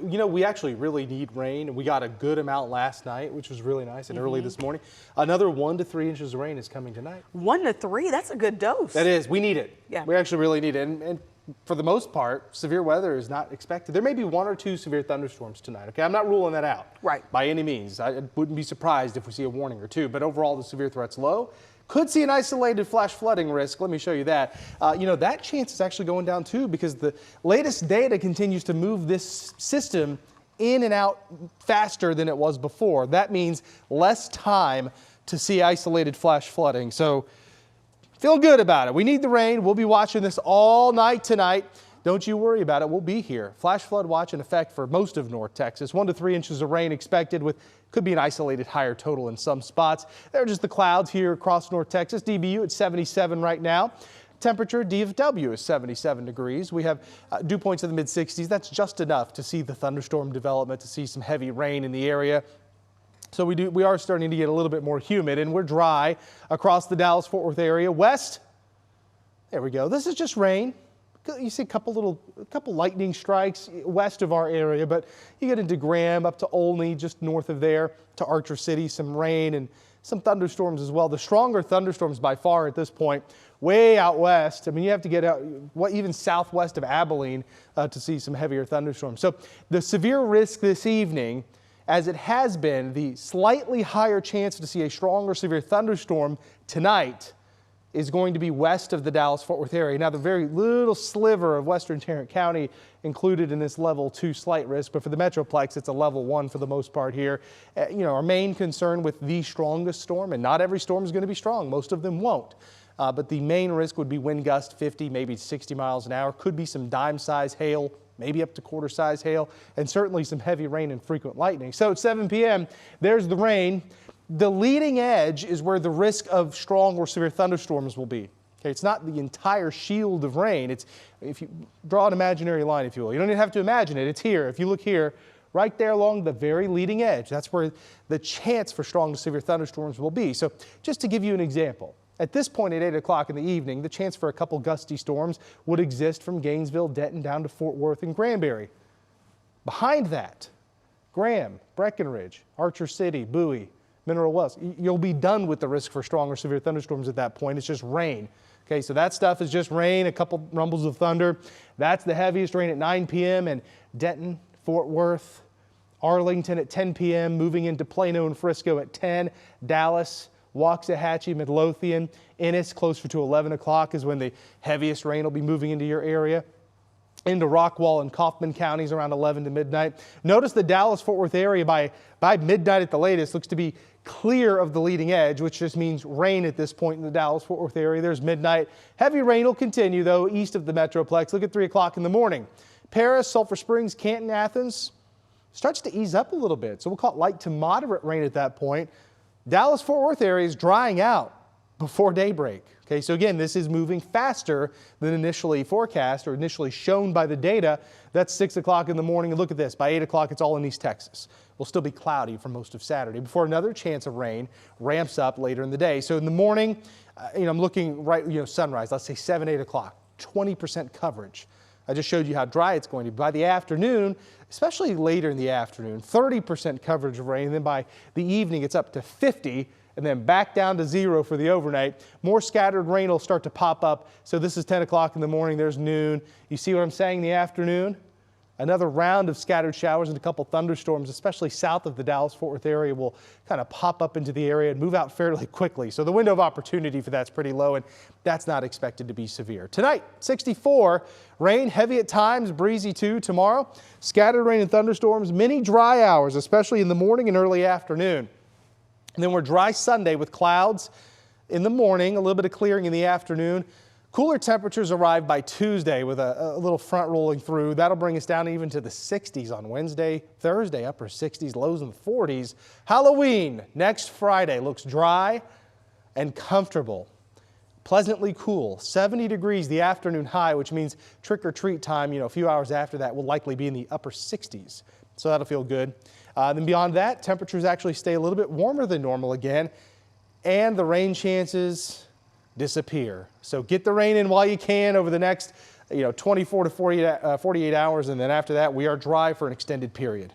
You know, we actually really need rain. We got a good amount last night, which was really nice, and early this morning. Another 1 to 3 inches of rain is coming tonight. 1 to 3, that's a good dose. That is, we need it. Yeah. We actually really need it. And for the most part, severe weather is not expected. There may be 1 or 2 severe thunderstorms tonight, okay? I'm not ruling that out. Right. By any means. I wouldn't be surprised if we see a warning or 2, but overall the severe threat's low. Could see an isolated flash flooding risk. Let me show you that. You know, that chance is actually going down too because the latest data continues to move this system in and out faster than it was before. That means less time to see isolated flash flooding. So feel good about it. We need the rain. We'll be watching this all night tonight. Don't you worry about it. We'll be here. Flash flood watch in effect for most of North Texas. 1 to 3 inches of rain expected with could be an isolated higher total in some spots. There are just the clouds here across North Texas. DBU at 77 right now. Temperature DFW is 77 degrees. We have dew points in the mid 60s. That's just enough to see the thunderstorm development, to see some heavy rain in the area. So we are starting to get a little bit more humid, and we're dry across the Dallas-Fort Worth area. West, there we go. This is just rain. You see a couple lightning strikes west of our area, but you get into Graham up to Olney, just north of there, to Archer City, some rain and some thunderstorms as well. The stronger thunderstorms by far at this point, way out west. I mean, you have to get out, even southwest of Abilene to see some heavier thunderstorms. So the severe risk this evening, as it has been, the slightly higher chance to see a stronger severe thunderstorm tonight is going to be west of the Dallas-Fort Worth area. Now, the very little sliver of western Tarrant County included in this level 2 slight risk, but for the Metroplex, it's a level 1 for the most part here. You know, our main concern with the strongest storm, and not every storm is going to be strong, most of them won't. But the main risk would be wind gust 50, maybe 60 miles an hour. Could be some dime-size hail, maybe up to quarter-size hail, and certainly some heavy rain and frequent lightning. So at 7 p.m., there's the rain. The leading edge is where the risk of strong or severe thunderstorms will be. Okay, it's not the entire shield of rain. It's, if you draw an imaginary line, if you will, you don't even have to imagine it. It's here. If you look here, right there along the very leading edge, that's where the chance for strong to severe thunderstorms will be. So just to give you an example, at this point at 8 o'clock in the evening, the chance for a couple gusty storms would exist from Gainesville, Denton, down to Fort Worth and Granbury. Behind that, Graham, Breckenridge, Archer City, Bowie, Mineral Wells. You'll be done with the risk for strong or severe thunderstorms at that point. It's just rain. Okay, so that stuff is just rain, a couple rumbles of thunder. That's the heaviest rain at 9 p.m. and Denton, Fort Worth, Arlington at 10 p.m., moving into Plano and Frisco at 10, Dallas, Waxahachie, Midlothian, Ennis closer to 11 o'clock is when the heaviest rain will be moving into your area. Into Rockwall and Kaufman counties around 11 to midnight. Notice the Dallas-Fort Worth area by midnight at the latest looks to be clear of the leading edge, which just means rain at this point in the Dallas-Fort Worth area. There's midnight. Heavy rain will continue, though, east of the Metroplex. Look at 3 o'clock in the morning. Paris, Sulphur Springs, Canton, Athens starts to ease up a little bit. So we'll call it light to moderate rain at that point. Dallas-Fort Worth area is drying out before daybreak. Okay, so again, this is moving faster than initially forecast or initially shown by the data. That's 6 o'clock in the morning. And look at this. By 8 o'clock, it's all in East Texas. We'll still be cloudy for most of Saturday before another chance of rain ramps up later in the day. So in the morning, I'm looking right, sunrise, let's say 7, 8 o'clock, 20% coverage. I just showed you how dry it's going to be. By the afternoon, especially later in the afternoon, 30% coverage of rain. And then by the evening, it's up to 50%. And then back down to 0 for the overnight. More scattered rain will start to pop up. So this is 10 o'clock in the morning. There's noon. You see what I'm saying in the afternoon? Another round of scattered showers and a couple thunderstorms, especially south of the Dallas-Fort Worth area, will kind of pop up into the area and move out fairly quickly. So the window of opportunity for that's pretty low, and that's not expected to be severe. Tonight, 64, rain heavy at times, breezy too. Tomorrow, scattered rain and thunderstorms, many dry hours, especially in the morning and early afternoon. And then we're dry Sunday with clouds in the morning, a little bit of clearing in the afternoon. Cooler temperatures arrive by Tuesday with a little front rolling through. That'll bring us down even to the 60s on Wednesday, Thursday, upper 60s, lows in the 40s. Halloween next Friday looks dry and comfortable. Pleasantly cool, 70 degrees the afternoon high, which means trick or treat time, a few hours after that will likely be in the upper 60s. So that'll feel good. Then beyond that, temperatures actually stay a little bit warmer than normal again, and the rain chances disappear. So get the rain in while you can over the next 24 to 48 hours, and then after that we are dry for an extended period.